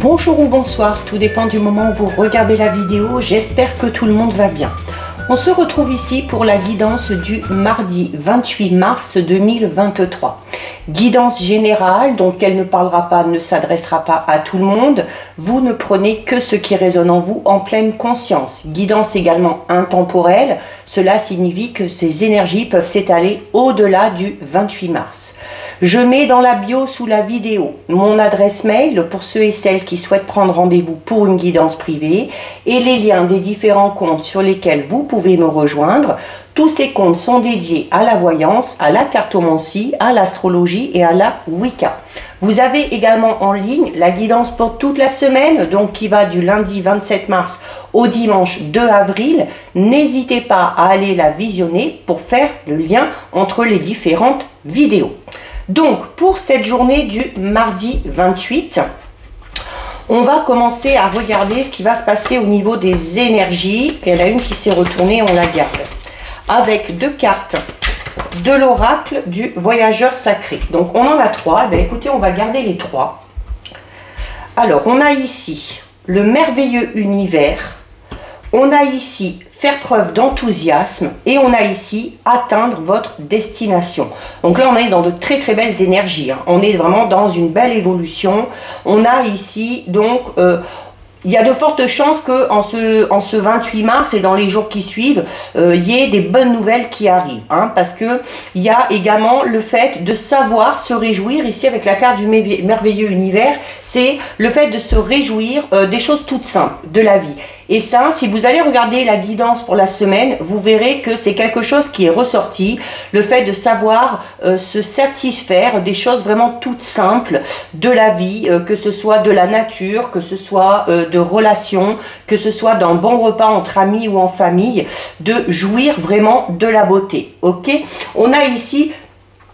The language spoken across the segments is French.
Bonjour ou bonsoir, tout dépend du moment où vous regardez la vidéo, j'espère que tout le monde va bien. On se retrouve ici pour la guidance du mardi 28 mars 2023. Guidance générale, donc elle ne parlera pas, ne s'adressera pas à tout le monde. Vous ne prenez que ce qui résonne en vous en pleine conscience. Guidance également intemporelle, cela signifie que ces énergies peuvent s'étaler au-delà du 28 mars. Je mets dans la bio sous la vidéo mon adresse mail pour ceux et celles qui souhaitent prendre rendez-vous pour une guidance privée et les liens des différents comptes sur lesquels vous pouvez me rejoindre. Tous ces comptes sont dédiés à la voyance, à la cartomancie, à l'astrologie et à la Wicca. Vous avez également en ligne la guidance pour toute la semaine, donc qui va du lundi 27 mars au dimanche 2 avril. N'hésitez pas à aller la visionner pour faire le lien entre les différentes vidéos. Donc, pour cette journée du mardi 28, on va commencer à regarder ce qui va se passer au niveau des énergies. Il y en a une qui s'est retournée, on la garde. Avec deux cartes de l'oracle du voyageur sacré. Donc, on en a trois. Eh bien, écoutez, on va garder les trois. Alors, on a ici le merveilleux univers. On a ici faire preuve d'enthousiasme et on a ici atteindre votre destination. Donc là on est dans de très très belles énergies, hein. On est vraiment dans une belle évolution. On a ici donc il y a de fortes chances que en ce 28 mars et dans les jours qui suivent, il y ait des bonnes nouvelles qui arrivent, hein, parce que il y a également le fait de savoir se réjouir. Ici avec la carte du merveilleux univers, c'est le fait de se réjouir des choses toutes simples de la vie. Et ça, si vous allez regarder la guidance pour la semaine, vous verrez que c'est quelque chose qui est ressorti. Le fait de savoir se satisfaire des choses vraiment toutes simples de la vie, que ce soit de la nature, que ce soit de relations, que ce soit d'un bon repas entre amis ou en famille, de jouir vraiment de la beauté. Ok? On a ici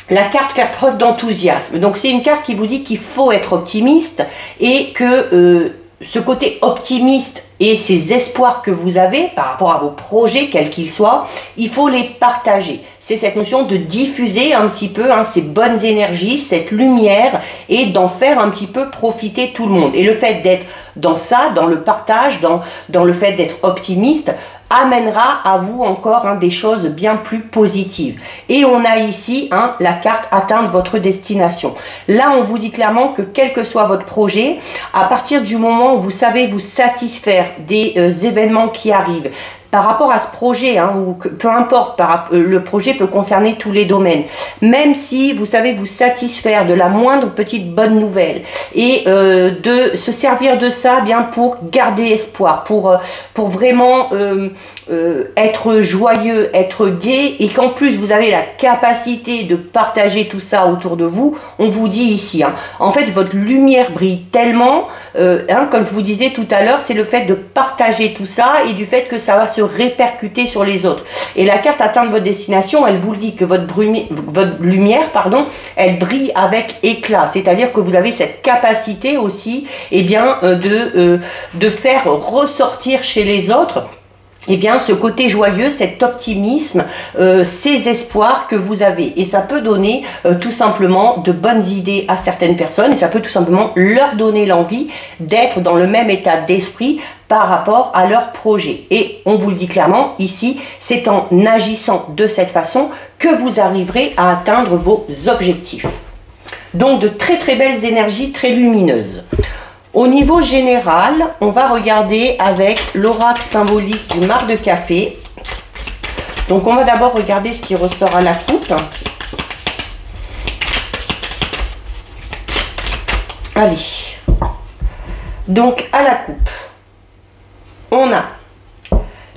la carte faire preuve d'enthousiasme. Donc c'est une carte qui vous dit qu'il faut être optimiste et que ce côté optimiste et ces espoirs que vous avez par rapport à vos projets, quels qu'ils soient, il faut les partager. C'est cette notion de diffuser un petit peu ces bonnes énergies, cette lumière et d'en faire un petit peu profiter tout le monde. Et le fait d'être dans ça, dans le partage, dans le fait d'être optimiste, amènera à vous encore des choses bien plus positives. Et on a ici la carte atteindre votre destination. Là, on vous dit clairement que quel que soit votre projet, à partir du moment où vous savez vous satisfaire des événements qui arrivent, par rapport à ce projet, ou peu importe, le projet peut concerner tous les domaines. Même si vous savez vous satisfaire de la moindre petite bonne nouvelle et de se servir de ça pour garder espoir, pour vraiment être joyeux, être gai, et qu'en plus vous avez la capacité de partager tout ça autour de vous, on vous dit ici, en fait votre lumière brille tellement, comme je vous disais tout à l'heure, c'est le fait de partager tout ça et du fait que ça va se répercuter sur les autres. Et la carte atteindre votre destination, elle vous dit que votre lumière, elle brille avec éclat. C'est-à-dire que vous avez cette capacité aussi, de faire ressortir chez les autres ce côté joyeux, cet optimisme, ces espoirs que vous avez. Et ça peut donner tout simplement de bonnes idées à certaines personnes et ça peut tout simplement leur donner l'envie d'être dans le même état d'esprit par rapport à leur projet. Et on vous le dit clairement, ici, c'est en agissant de cette façon que vous arriverez à atteindre vos objectifs. Donc de très très belles énergies, très lumineuses. Au niveau général, on va regarder avec l'oracle symbolique du marc de café. Donc on va d'abord regarder ce qui ressort à la coupe. Allez. Donc à la coupe, on a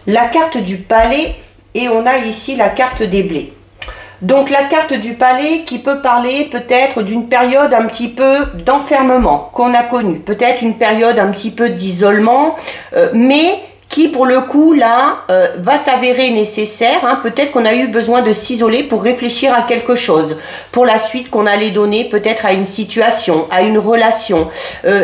la carte du palais et on a ici la carte des blés. Donc la carte du palais qui peut parler peut-être d'une période un petit peu d'enfermement qu'on a connue, peut-être une période un petit peu d'isolement, mais qui pour le coup là va s'avérer nécessaire, hein. Peut-être qu'on a eu besoin de s'isoler pour réfléchir à quelque chose pour la suite qu'on allait donner peut-être à une situation, à une relation.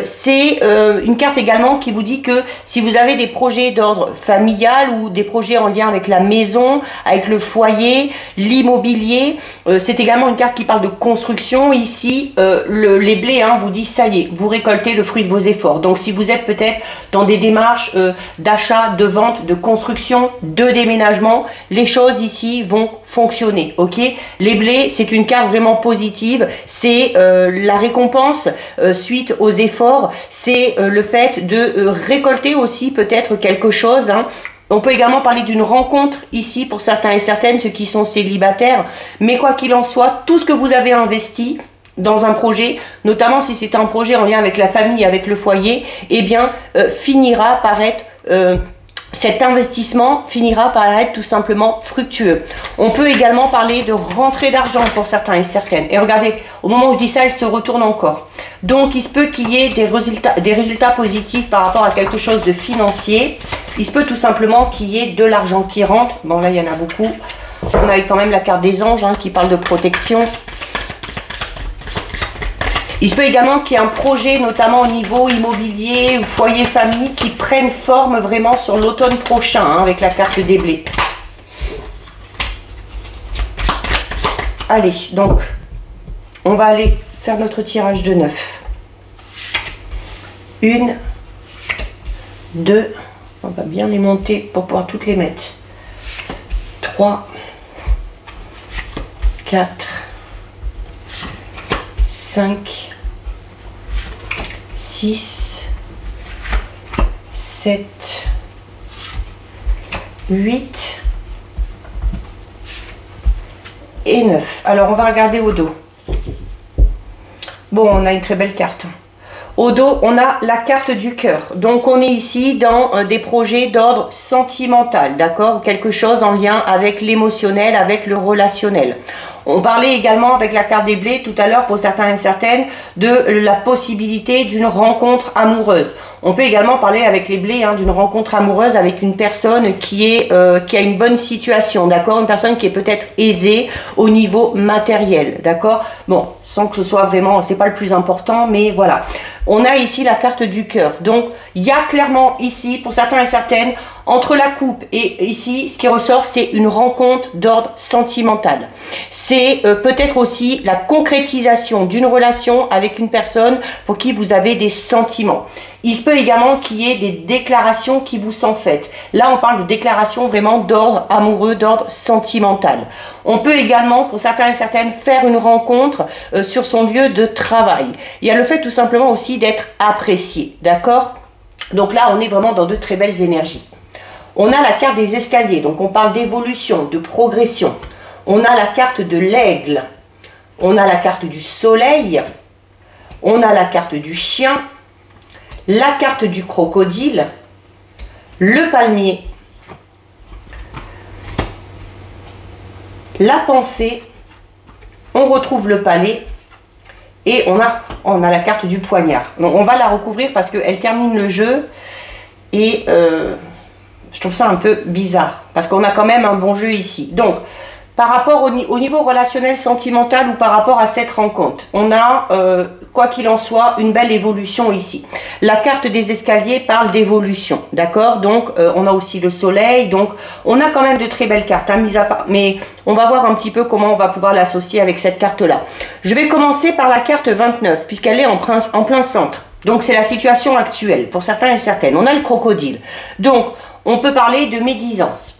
C'est une carte également qui vous dit que si vous avez des projets d'ordre familial ou des projets en lien avec la maison, avec le foyer, l'immobilier, c'est également une carte qui parle de construction. Ici les blés, hein, vous dit ça y est, vous récoltez le fruit de vos efforts. Donc si vous êtes peut-être dans des démarches d'achat, de vente, de construction, de déménagement, les choses ici vont fonctionner, ok? Les blés, c'est une carte vraiment positive, c'est la récompense suite aux efforts, c'est le fait de récolter aussi peut-être quelque chose, hein. On peut également parler d'une rencontre ici pour certains et certaines, ceux qui sont célibataires, mais quoi qu'il en soit, tout ce que vous avez investi dans un projet, notamment si c'est un projet en lien avec la famille, avec le foyer, eh bien finira par être cet investissement finira par être tout simplement fructueux. On peut également parler de rentrée d'argent pour certains et certaines. Et regardez, au moment où je dis ça, elle se retourne encore. Donc, il se peut qu'il y ait des résultats positifs par rapport à quelque chose de financier. Il se peut tout simplement qu'il y ait de l'argent qui rentre. Bon, là, il y en a beaucoup. On a quand même la carte des anges, hein, qui parle de protection. Il se peut également qu'il y ait un projet, notamment au niveau immobilier ou foyer famille, qui prenne forme vraiment sur l'automne prochain, hein, avec la carte des blés. Allez, donc, on va aller faire notre tirage de 9. 1, 2, on va bien les monter pour pouvoir toutes les mettre. 3, 4, 5, 6, 7, 8 et 9. Alors, on va regarder au dos. Bon, on a une très belle carte. Au dos, on a la carte du cœur. Donc, on est ici dans des projets d'ordre sentimental, d'accord? Quelque chose en lien avec l'émotionnel, avec le relationnel. On parlait également avec la carte des blés tout à l'heure pour certains et certaines de la possibilité d'une rencontre amoureuse. On peut également parler avec les blés, hein, d'une rencontre amoureuse avec une personne qui a une bonne situation, d'accord? Une personne qui est peut-être aisée au niveau matériel, d'accord? Bon, sans que ce soit vraiment, c'est pas le plus important, mais voilà. On a ici la carte du cœur. Donc, il y a clairement ici, pour certains et certaines, entre la coupe et ici, ce qui ressort, c'est une rencontre d'ordre sentimental. C'est peut-être aussi la concrétisation d'une relation avec une personne pour qui vous avez des sentiments. Il se peut également qu'il y ait des déclarations qui vous sont faites. Là, on parle de déclarations vraiment d'ordre amoureux, d'ordre sentimental. On peut également, pour certains et certaines, faire une rencontre sur son lieu de travail. Il y a le fait tout simplement aussi d'être apprécié, d'accord? Donc là, on est vraiment dans de très belles énergies. On a la carte des escaliers, donc on parle d'évolution, de progression. On a la carte de l'aigle, on a la carte du soleil, on a la carte du chien, la carte du crocodile, le palmier, la pensée, on retrouve le palais et on a la carte du poignard. Donc on va la recouvrir parce qu'elle termine le jeu et je trouve ça un peu bizarre parce qu'on a quand même un bon jeu ici. Donc, par rapport au niveau relationnel, sentimental ou par rapport à cette rencontre, on a, quoi qu'il en soit, une belle évolution ici. La carte des escaliers parle d'évolution, d'accord? Donc, on a aussi le soleil, donc on a quand même de très belles cartes, hein, mis à part, mais on va voir un petit peu comment on va pouvoir l'associer avec cette carte-là. Je vais commencer par la carte 29, puisqu'elle est en plein centre. Donc, c'est la situation actuelle, pour certains et certaines. On a le crocodile. Donc, on peut parler de médisance.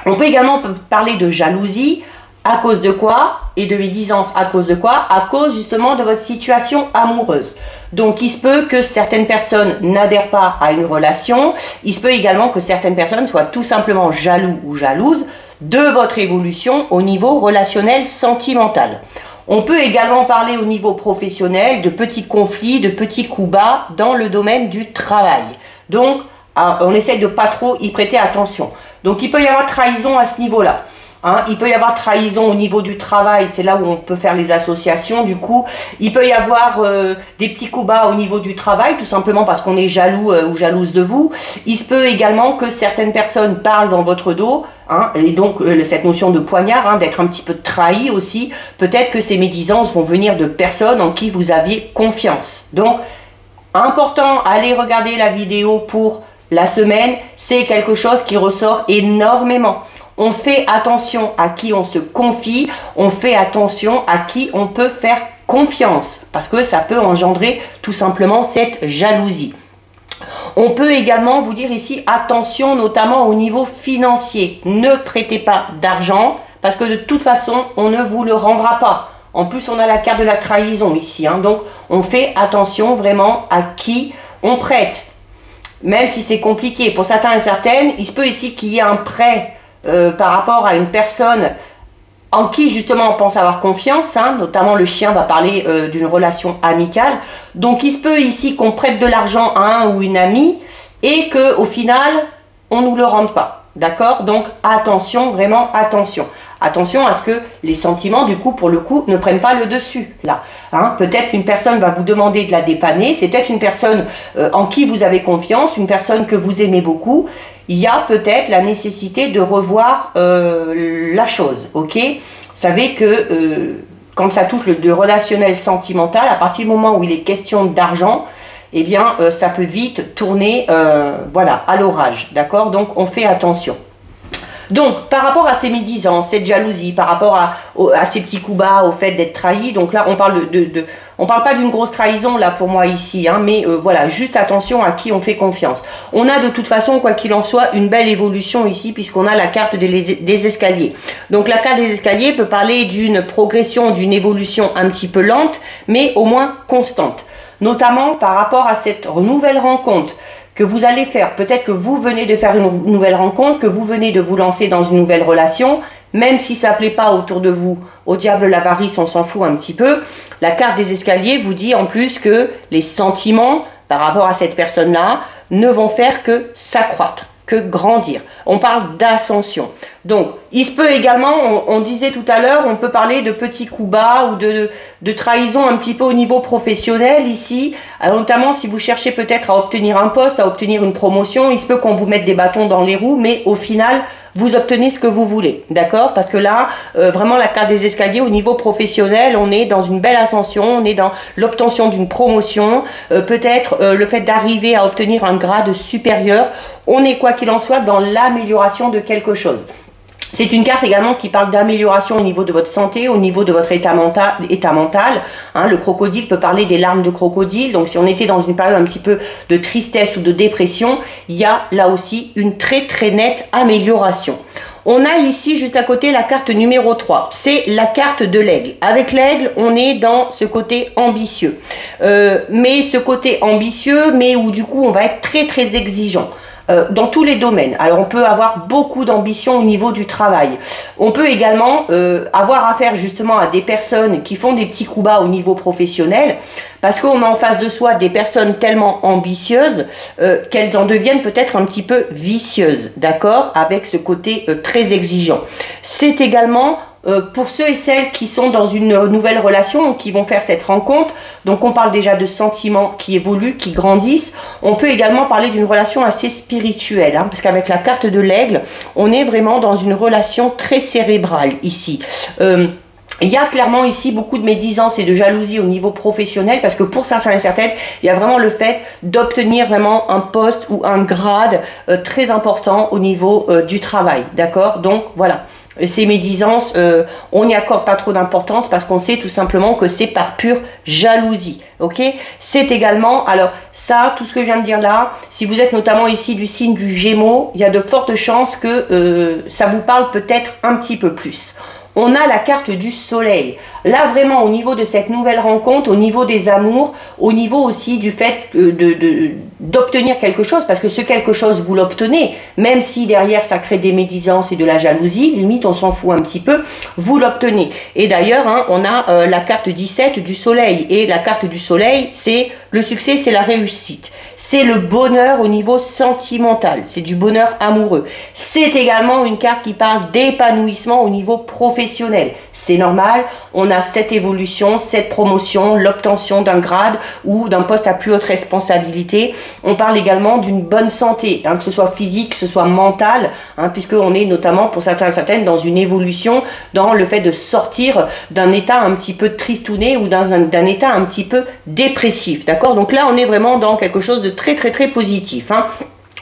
On peut également parler de jalousie, à cause de quoi? Et de médisance, à cause de quoi? À cause justement de votre situation amoureuse. Donc il se peut que certaines personnes n'adhèrent pas à une relation. Il se peut également que certaines personnes soient tout simplement jaloux ou jalouses de votre évolution au niveau relationnel sentimental. On peut également parler au niveau professionnel de petits conflits, de petits coups bas dans le domaine du travail. Donc on essaie de pas trop y prêter attention. Donc il peut y avoir trahison à ce niveau-là. Hein. Il peut y avoir trahison au niveau du travail, c'est là où on peut faire les associations du coup. Il peut y avoir des petits coups bas au niveau du travail, tout simplement parce qu'on est jaloux ou jalouse de vous. Il se peut également que certaines personnes parlent dans votre dos, hein, et donc cette notion de poignard, hein, d'être un petit peu trahi aussi. Peut-être que ces médisances vont venir de personnes en qui vous aviez confiance. Donc, important, allez regarder la vidéo pour la semaine, c'est quelque chose qui ressort énormément. On fait attention à qui on se confie, on fait attention à qui on peut faire confiance, parce que ça peut engendrer tout simplement cette jalousie. On peut également vous dire ici, attention notamment au niveau financier. Ne prêtez pas d'argent, parce que de toute façon, on ne vous le rendra pas. En plus, on a la carte de la trahison ici, hein, donc on fait attention vraiment à qui on prête. Même si c'est compliqué, pour certains et certaines, il se peut ici qu'il y ait un prêt par rapport à une personne en qui justement on pense avoir confiance, hein, notamment le chien va parler d'une relation amicale. Donc il se peut ici qu'on prête de l'argent à un ou une amie et qu'au final on ne nous le rende pas. D'accord? Donc attention, vraiment attention. Attention à ce que les sentiments, du coup, pour le coup, ne prennent pas le dessus. Là, hein, peut-être qu'une personne va vous demander de la dépanner. C'est peut-être une personne en qui vous avez confiance, une personne que vous aimez beaucoup. Il y a peut-être la nécessité de revoir la chose. Ok? Vous savez que quand ça touche le relationnel sentimental, à partir du moment où il est question d'argent, eh bien, ça peut vite tourner voilà, à l'orage. D'accord? Donc, on fait attention. Donc, par rapport à ces médisances, cette jalousie, par rapport à ces petits coups bas, au fait d'être trahi, donc là, on parle on parle pas d'une grosse trahison, là, pour moi, ici, hein, mais voilà, juste attention à qui on fait confiance. On a de toute façon, quoi qu'il en soit, une belle évolution ici, puisqu'on a la carte des escaliers. Donc, la carte des escaliers peut parler d'une progression, d'une évolution un petit peu lente, mais au moins constante. Notamment par rapport à cette nouvelle rencontre que vous allez faire. Peut-être que vous venez de faire une nouvelle rencontre, que vous venez de vous lancer dans une nouvelle relation, même si ça ne plaît pas autour de vous. Au diable l'avarice, on s'en fout un petit peu. La carte des escaliers vous dit en plus que les sentiments par rapport à cette personne-là ne vont faire que s'accroître, que grandir. On parle d'ascension. Donc, il se peut également, on disait tout à l'heure, on peut parler de petits coups bas ou de trahison un petit peu au niveau professionnel ici. Alors, notamment, si vous cherchez peut-être à obtenir un poste, à obtenir une promotion, il se peut qu'on vous mette des bâtons dans les roues, mais au final, vous obtenez ce que vous voulez, d'accord? Parce que là, vraiment, la carte des escaliers, au niveau professionnel, on est dans une belle ascension, on est dans l'obtention d'une promotion, peut-être le fait d'arriver à obtenir un grade supérieur. On est, quoi qu'il en soit, dans l'amélioration de quelque chose. C'est une carte également qui parle d'amélioration au niveau de votre santé, au niveau de votre état mental. Hein, le crocodile peut parler des larmes de crocodile. Donc, si on était dans une période un petit peu de tristesse ou de dépression, il y a là aussi une très très nette amélioration. On a ici, juste à côté, la carte numéro 3. C'est la carte de l'aigle. Avec l'aigle, on est dans ce côté ambitieux. Mais ce côté ambitieux, mais où du coup, on va être très très exigeant. Dans tous les domaines. Alors on peut avoir beaucoup d'ambition au niveau du travail. On peut également avoir affaire justement à des personnes qui font des petits coups bas au niveau professionnel, parce qu'on a en face de soi des personnes tellement ambitieuses qu'elles en deviennent peut-être un petit peu vicieuses, d'accord, avec ce côté très exigeant. C'est également pour ceux et celles qui sont dans une nouvelle relation, qui vont faire cette rencontre, donc on parle déjà de sentiments qui évoluent, qui grandissent. On peut également parler d'une relation assez spirituelle, hein, parce qu'avec la carte de l'aigle, on est vraiment dans une relation très cérébrale ici. Il y a clairement ici beaucoup de médisance et de jalousie au niveau professionnel, parce que pour certains et certaines, il y a vraiment le fait d'obtenir vraiment un poste ou un grade très important au niveau du travail, d'accord? Donc voilà. Ces médisances, on n'y accorde pas trop d'importance parce qu'on sait tout simplement que c'est par pure jalousie. Ok? C'est également, alors ça, tout ce que je viens de dire là, si vous êtes notamment ici du signe du Gémeaux, il y a de fortes chances que ça vous parle peut-être un petit peu plus. On a la carte du soleil. Là, vraiment, au niveau de cette nouvelle rencontre, au niveau des amours, au niveau aussi du fait d'obtenir quelque chose, parce que ce quelque chose, vous l'obtenez, même si derrière, ça crée des médisances et de la jalousie, limite, on s'en fout un petit peu, vous l'obtenez. Et d'ailleurs, hein, on a la carte 17 du soleil. Et la carte du soleil, c'est Le succès, c'est la réussite. C'est le bonheur au niveau sentimental. C'est du bonheur amoureux. C'est également une carte qui parle d'épanouissement au niveau professionnel. C'est normal, on a cette évolution, cette promotion, l'obtention d'un grade ou d'un poste à plus haute responsabilité. On parle également d'une bonne santé, que ce soit physique, que ce soit mentale, puisqu'on est notamment pour certains et certaines dans une évolution, dans le fait de sortir d'un état un petit peu tristouné ou d'un état un petit peu dépressif. D'accord? Donc là, on est vraiment dans quelque chose de très très très positif.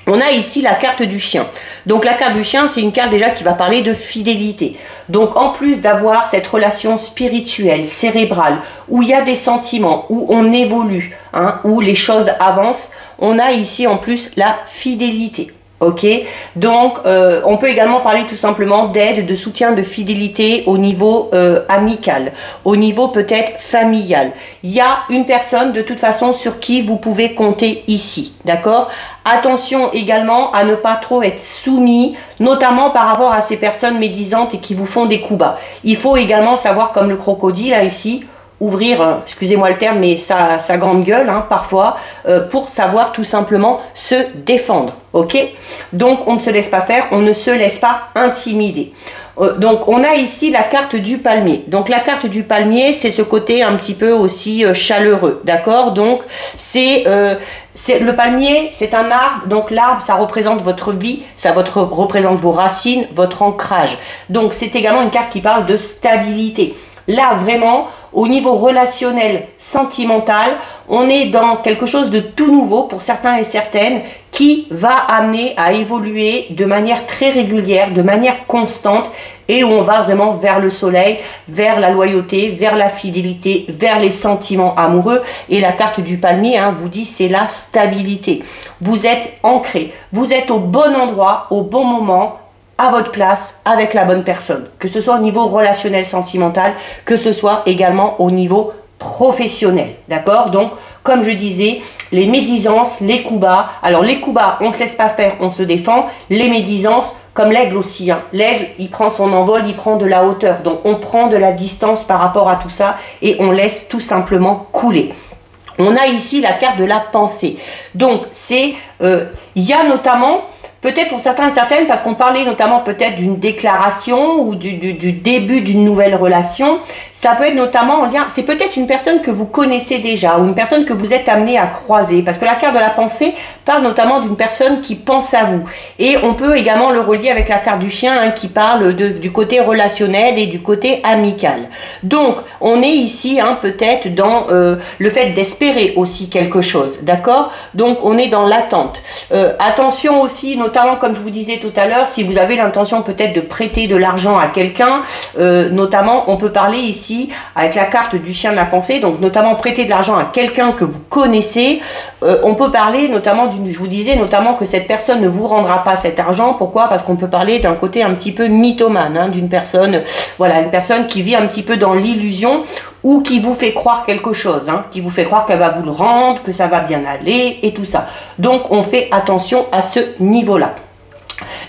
On a ici la carte du chien. Donc la carte du chien, c'est une carte déjà qui va parler de fidélité. Donc en plus d'avoir cette relation spirituelle, cérébrale, où il y a des sentiments, où on évolue, où les choses avancent, on a ici en plus la fidélité. Ok, donc on peut également parler tout simplement d'aide, de soutien, de fidélité au niveau amical, au niveau peut-être familial. Il y a une personne de toute façon sur qui vous pouvez compter ici, d'accord? Attention également à ne pas trop être soumis, notamment par rapport à ces personnes médisantes et qui vous font des coups bas. Il faut également savoir, comme le crocodile là ici, ouvrir, excusez-moi le terme, mais sa grande gueule parfois, pour savoir tout simplement se défendre. Ok? Donc on ne se laisse pas faire, on ne se laisse pas intimider. Donc on a ici la carte du palmier. Donc la carte du palmier, c'est ce côté un petit peu aussi chaleureux, d'accord? Donc c'est le palmier, c'est un arbre. Donc l'arbre, ça représente votre vie, ça représente vos racines, votre ancrage. Donc c'est également une carte qui parle de stabilité. Là, vraiment, au niveau relationnel, sentimental, on est dans quelque chose de tout nouveau pour certains et certaines qui va amener à évoluer de manière très régulière, de manière constante et où on va vraiment vers le soleil, vers la loyauté, vers la fidélité, vers les sentiments amoureux. Et la carte du palmier vous dit c'est la stabilité. Vous êtes ancré, vous êtes au bon endroit, au bon moment, à votre place, avec la bonne personne, que ce soit au niveau relationnel, sentimental, que ce soit également au niveau professionnel, d'accord? Donc, comme je disais, les médisances, les coups bas, alors les coups bas, on ne se laisse pas faire, on se défend, les médisances, comme l'aigle aussi, l'aigle, il prend son envol, il prend de la hauteur, donc on prend de la distance par rapport à tout ça et on laisse tout simplement couler. On a ici la carte de la pensée, donc c'est, il y a notamment, peut-être pour certains et certaines, parce qu'on parlait notamment peut-être d'une déclaration ou du début d'une nouvelle relation, ça peut être notamment en lien, c'est peut-être une personne que vous connaissez déjà ou une personne que vous êtes amené à croiser, parce que la carte de la pensée parle notamment d'une personne qui pense à vous. Et on peut également le relier avec la carte du chien qui parle du côté relationnel et du côté amical. Donc, on est ici peut-être dans le fait d'espérer aussi quelque chose, d'accord? Donc, on est dans l'attente. Attention aussi, notamment comme je vous disais tout à l'heure, si vous avez l'intention peut-être de prêter de l'argent à quelqu'un, notamment on peut parler ici avec la carte du chien de la pensée, donc notamment prêter de l'argent à quelqu'un que vous connaissez. On peut parler notamment je vous disais notamment que cette personne ne vous rendra pas cet argent. Pourquoi? Parce qu'on peut parler d'un côté un petit peu mythomane, d'une personne, voilà, une personne qui vit un petit peu dans l'illusion ou qui vous fait croire quelque chose, qui vous fait croire qu'elle va vous le rendre, que ça va bien aller et tout ça. Donc on fait attention à ce niveau-là.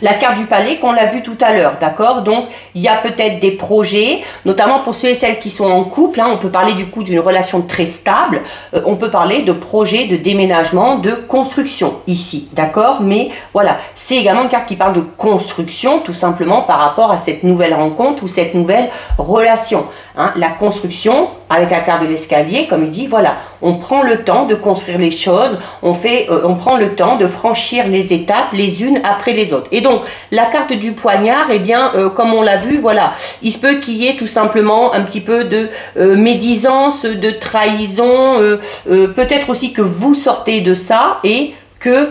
La carte du palais qu'on l'a vu tout à l'heure, d'accord? Donc il y a peut-être des projets, notamment pour ceux et celles qui sont en couple, on peut parler du coup d'une relation très stable, on peut parler de projets de déménagement, de construction ici, d'accord? Mais voilà, c'est également une carte qui parle de construction, tout simplement par rapport à cette nouvelle rencontre ou cette nouvelle relation. La construction, avec la carte de l'escalier, comme il dit, voilà, on prend le temps de construire les choses, on prend le temps de franchir les étapes les unes après les autres. Et donc, la carte du poignard, eh bien, comme on l'a vu, voilà, il se peut qu'il y ait tout simplement un petit peu de médisance, de trahison, peut-être aussi que vous sortez de ça et que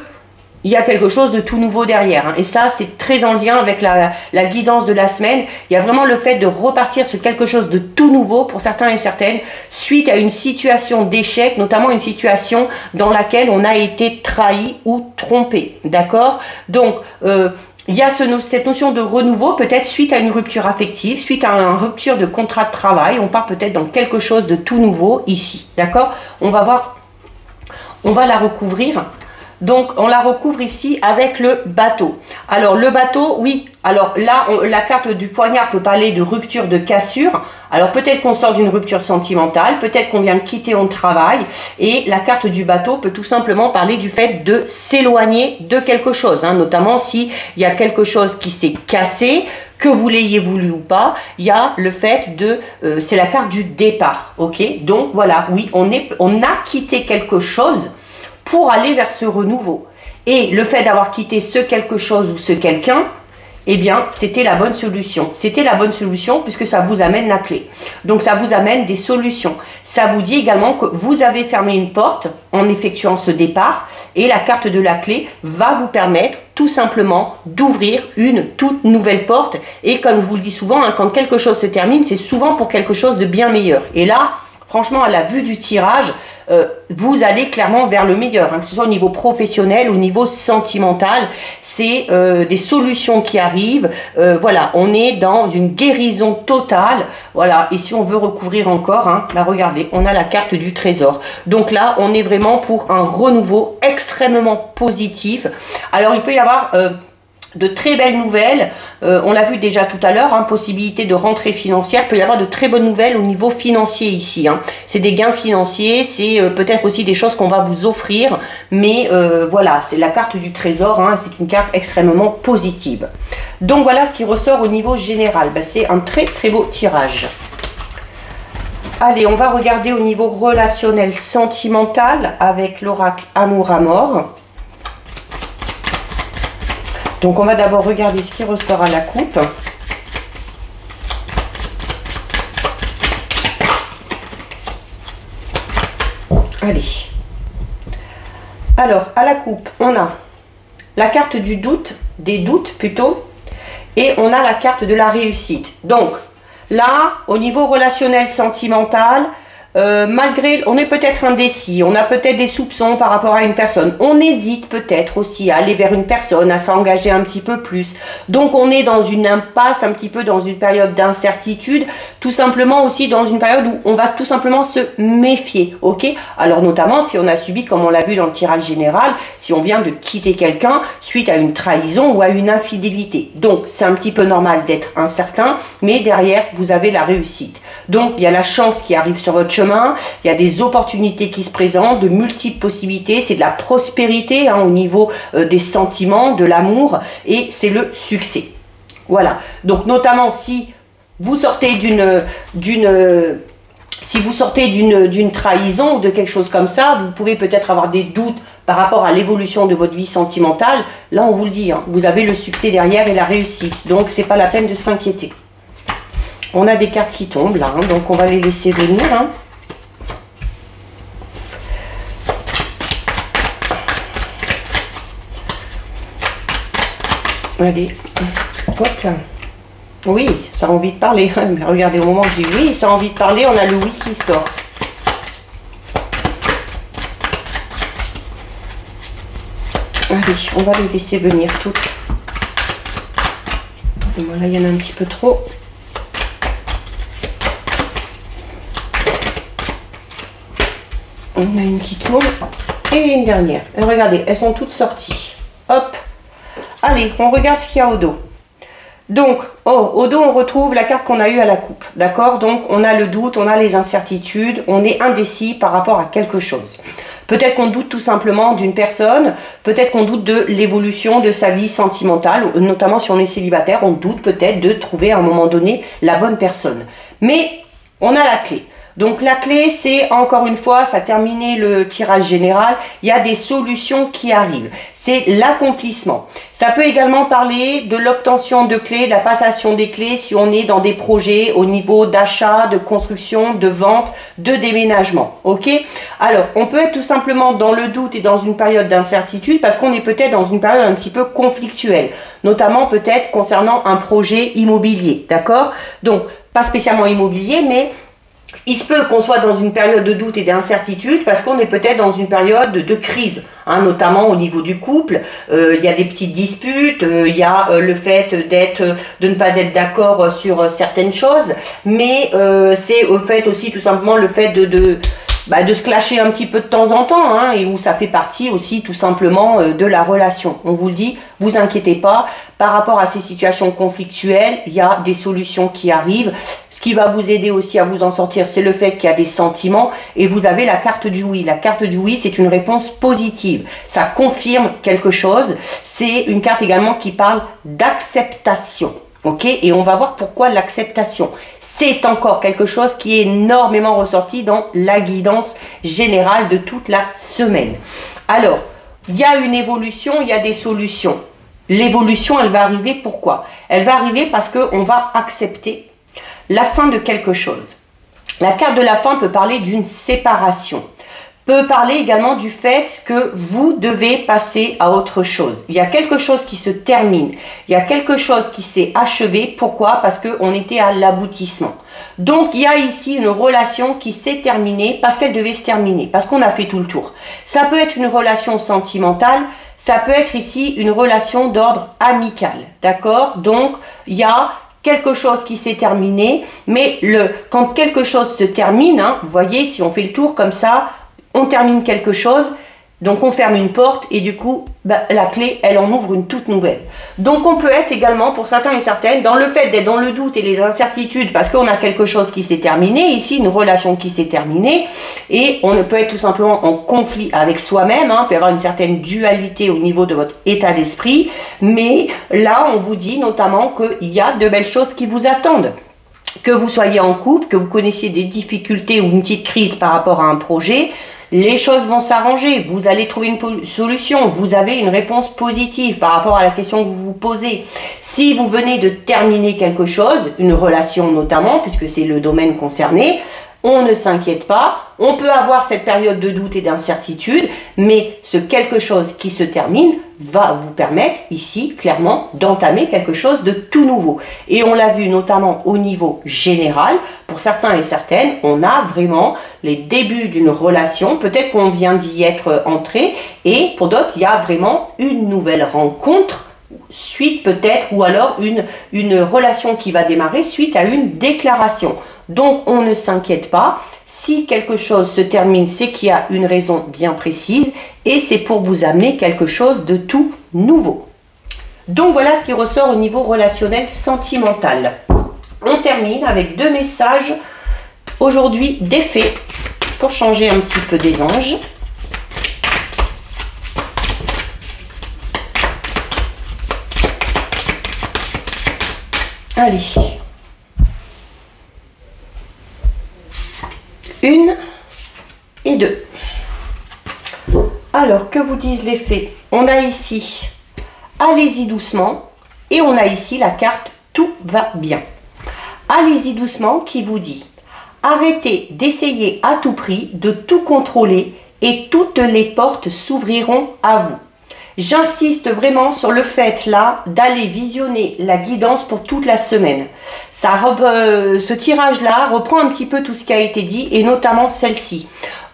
il y a quelque chose de tout nouveau derrière. Et ça, c'est très en lien avec la guidance de la semaine. Il y a vraiment le fait de repartir sur quelque chose de tout nouveau pour certains et certaines, suite à une situation d'échec, notamment une situation dans laquelle on a été trahi ou trompé. D'accord? Donc, il y a cette notion de renouveau, peut-être suite à une rupture affective, suite à une rupture de contrat de travail. On part peut-être dans quelque chose de tout nouveau ici. D'accord? On va voir, on va la recouvrir. Donc, on la recouvre ici avec le bateau. Alors, le bateau, oui. Alors là, la carte du poignard peut parler de rupture, de cassure. Alors, peut-être qu'on sort d'une rupture sentimentale, peut-être qu'on vient de quitter un travail. Et la carte du bateau peut tout simplement parler du fait de s'éloigner de quelque chose. Hein, notamment s'il y a quelque chose qui s'est cassé, que vous l'ayez voulu ou pas, il y a le fait de... c'est la carte du départ, ok? Donc, voilà, oui, on a quitté quelque chose pour aller vers ce renouveau. Et le fait d'avoir quitté ce quelque chose ou ce quelqu'un, eh bien, c'était la bonne solution. C'était la bonne solution puisque ça vous amène la clé. Donc, ça vous amène des solutions. Ça vous dit également que vous avez fermé une porte en effectuant ce départ et la carte de la clé va vous permettre tout simplement d'ouvrir une toute nouvelle porte. Et comme je vous le dis souvent, hein, quand quelque chose se termine, c'est souvent pour quelque chose de bien meilleur. Et là, franchement, à la vue du tirage, vous allez clairement vers le meilleur, hein, que ce soit au niveau professionnel, au niveau sentimental, c'est des solutions qui arrivent, voilà, on est dans une guérison totale, voilà, et si on veut recouvrir encore, hein, là regardez, on a la carte du trésor, donc là on est vraiment pour un renouveau extrêmement positif. Alors il peut y avoir... de très belles nouvelles, on l'a vu déjà tout à l'heure, hein, possibilité de rentrée financière, il peut y avoir de très bonnes nouvelles au niveau financier ici, hein. C'est des gains financiers, c'est peut-être aussi des choses qu'on va vous offrir, mais voilà, c'est la carte du trésor, hein, c'est une carte extrêmement positive. Donc voilà ce qui ressort au niveau général, ben, c'est un très très beau tirage. Allez, on va regarder au niveau relationnel sentimental avec l'oracle Amour à mort. Donc, on va d'abord regarder ce qui ressort à la coupe. Allez. Alors, à la coupe, on a la carte du doute, des doutes plutôt, et on a la carte de la réussite. Donc, là, au niveau relationnel sentimental, malgré, on est peut-être indécis, on a peut-être des soupçons par rapport à une personne, on hésite peut-être aussi à aller vers une personne, à s'engager un petit peu plus, donc on est dans une impasse, un petit peu dans une période d'incertitude, tout simplement aussi dans une période où on va tout simplement se méfier, ok? Alors notamment si on a subi, comme on l'a vu dans le tirage général, si on vient de quitter quelqu'un suite à une trahison ou à une infidélité, donc c'est un petit peu normal d'être incertain, mais derrière vous avez la réussite, donc il y a la chance qui arrive sur votre chemin. Il y a des opportunités qui se présentent, de multiples possibilités, c'est de la prospérité hein, au niveau des sentiments, de l'amour et c'est le succès. Voilà, donc notamment si vous sortez d'une trahison ou de quelque chose comme ça, vous pouvez peut-être avoir des doutes par rapport à l'évolution de votre vie sentimentale. Là, on vous le dit, hein, vous avez le succès derrière et la réussite, donc c'est pas la peine de s'inquiéter. On a des cartes qui tombent là, hein, donc on va les laisser venir. Hein. Allez, hop là. Oui, ça a envie de parler. Regardez, au moment où je dis oui, ça a envie de parler, on a le oui qui sort. Allez, on va les laisser venir toutes. Voilà, il y en a un petit peu trop. On a une qui tourne et une dernière. Et regardez, elles sont toutes sorties. Hop. Allez, on regarde ce qu'il y a au dos. Donc, au dos, on retrouve la carte qu'on a eue à la coupe. D'accord? Donc, on a le doute, on a les incertitudes, on est indécis par rapport à quelque chose. Peut-être qu'on doute tout simplement d'une personne, peut-être qu'on doute de l'évolution de sa vie sentimentale, notamment si on est célibataire, on doute peut-être de trouver à un moment donné la bonne personne. Mais, on a la clé. Donc la clé, c'est encore une fois, ça a terminé le tirage général, il y a des solutions qui arrivent. C'est l'accomplissement. Ça peut également parler de l'obtention de clés, de la passation des clés si on est dans des projets au niveau d'achat, de construction, de vente, de déménagement. Ok? Alors, on peut être tout simplement dans le doute et dans une période d'incertitude parce qu'on est peut-être dans une période un petit peu conflictuelle, notamment peut-être concernant un projet immobilier. D'accord? Donc, pas spécialement immobilier, mais il se peut qu'on soit dans une période de doute et d'incertitude parce qu'on est peut-être dans une période de crise, hein, notamment au niveau du couple. Il y a des petites disputes, il y a le fait de ne pas être d'accord sur certaines choses, mais c'est au fait aussi tout simplement le fait de se clasher un petit peu de temps en temps, hein, et où ça fait partie aussi tout simplement de la relation. On vous le dit, vous inquiétez pas, par rapport à ces situations conflictuelles, il y a des solutions qui arrivent. Ce qui va vous aider aussi à vous en sortir, c'est le fait qu'il y a des sentiments, et vous avez la carte du oui. La carte du oui, c'est une réponse positive. Ça confirme quelque chose. C'est une carte également qui parle d'acceptation. Ok, et on va voir pourquoi l'acceptation. C'est encore quelque chose qui est énormément ressorti dans la guidance générale de toute la semaine. Alors, il y a une évolution, il y a des solutions. L'évolution, elle va arriver pourquoi? Elle va arriver parce qu'on va accepter la fin de quelque chose. La carte de la fin peut parler d'une séparation. Peut parler également du fait que vous devez passer à autre chose. Il y a quelque chose qui se termine. Il y a quelque chose qui s'est achevé. Pourquoi? Parce qu'on était à l'aboutissement. Donc, il y a ici une relation qui s'est terminée parce qu'elle devait se terminer, parce qu'on a fait tout le tour. Ça peut être une relation sentimentale, ça peut être ici une relation d'ordre amical. D'accord? Donc, il y a quelque chose qui s'est terminé, mais quand quelque chose se termine, hein, vous voyez, si on fait le tour comme ça, on termine quelque chose, donc on ferme une porte et du coup, la clé, elle en ouvre une toute nouvelle. Donc on peut être également, pour certains et certaines, dans le fait d'être dans le doute et les incertitudes, parce qu'on a quelque chose qui s'est terminé, ici une relation qui s'est terminée, et on peut être tout simplement en conflit avec soi-même, hein, peut y avoir une certaine dualité au niveau de votre état d'esprit, mais là on vous dit notamment qu'il y a de belles choses qui vous attendent. Que vous soyez en couple, que vous connaissiez des difficultés ou une petite crise par rapport à un projet, les choses vont s'arranger, vous allez trouver une solution, vous avez une réponse positive par rapport à la question que vous vous posez. Si vous venez de terminer quelque chose, une relation notamment, puisque c'est le domaine concerné, on ne s'inquiète pas, on peut avoir cette période de doute et d'incertitude, mais ce quelque chose qui se termine va vous permettre ici clairement d'entamer quelque chose de tout nouveau. Et on l'a vu notamment au niveau général, pour certains et certaines, on a vraiment les débuts d'une relation, peut-être qu'on vient d'y être entré, et pour d'autres, il y a vraiment une nouvelle rencontre, suite peut-être, ou alors une relation qui va démarrer suite à une déclaration. Donc on ne s'inquiète pas, si quelque chose se termine, c'est qu'il y a une raison bien précise et c'est pour vous amener quelque chose de tout nouveau. Donc voilà ce qui ressort au niveau relationnel sentimental. On termine avec deux messages aujourd'hui d'effet pour changer un petit peu des anges. Allez. Une et deux. Alors, que vous disent les fées? On a ici, allez-y doucement, et on a ici la carte, tout va bien. Allez-y doucement qui vous dit, arrêtez d'essayer à tout prix de tout contrôler et toutes les portes s'ouvriront à vous. J'insiste vraiment sur le fait là d'aller visionner la guidance pour toute la semaine. Ce tirage-là reprend un petit peu tout ce qui a été dit et notamment celle-ci.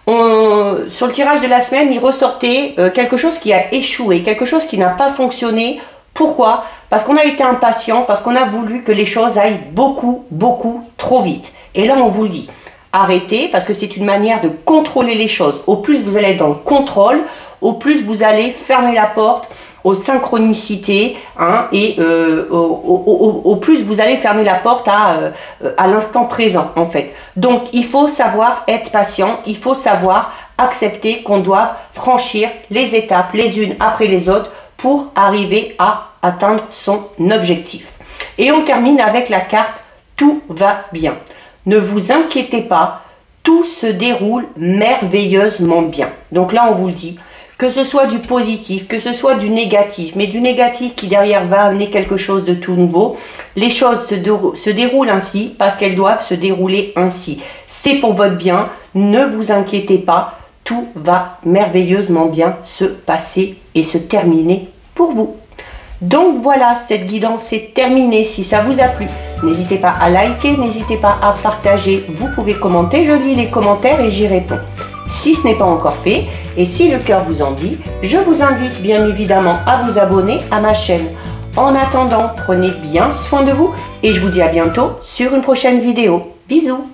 Sur le tirage de la semaine, il ressortait quelque chose qui a échoué, quelque chose qui n'a pas fonctionné. Pourquoi? Parce qu'on a été impatient, parce qu'on a voulu que les choses aillent beaucoup, beaucoup trop vite. Et là, on vous le dit. Arrêtez, parce que c'est une manière de contrôler les choses. Au plus vous allez être dans le contrôle, au plus vous allez fermer la porte aux synchronicités, hein, et au plus vous allez fermer la porte à l'instant présent, en fait. Donc, il faut savoir être patient, il faut savoir accepter qu'on doit franchir les étapes les unes après les autres pour arriver à atteindre son objectif. Et on termine avec la carte « Tout va bien ». Ne vous inquiétez pas, tout se déroule merveilleusement bien. Donc là, on vous le dit, que ce soit du positif, que ce soit du négatif, mais du négatif qui derrière va amener quelque chose de tout nouveau, les choses se déroulent ainsi parce qu'elles doivent se dérouler ainsi. C'est pour votre bien, ne vous inquiétez pas, tout va merveilleusement bien se passer et se terminer pour vous. Donc voilà, cette guidance est terminée. Si ça vous a plu, n'hésitez pas à liker, n'hésitez pas à partager, vous pouvez commenter, je lis les commentaires et j'y réponds. Si ce n'est pas encore fait, et si le cœur vous en dit, je vous invite bien évidemment à vous abonner à ma chaîne. En attendant, prenez bien soin de vous et je vous dis à bientôt sur une prochaine vidéo. Bisous!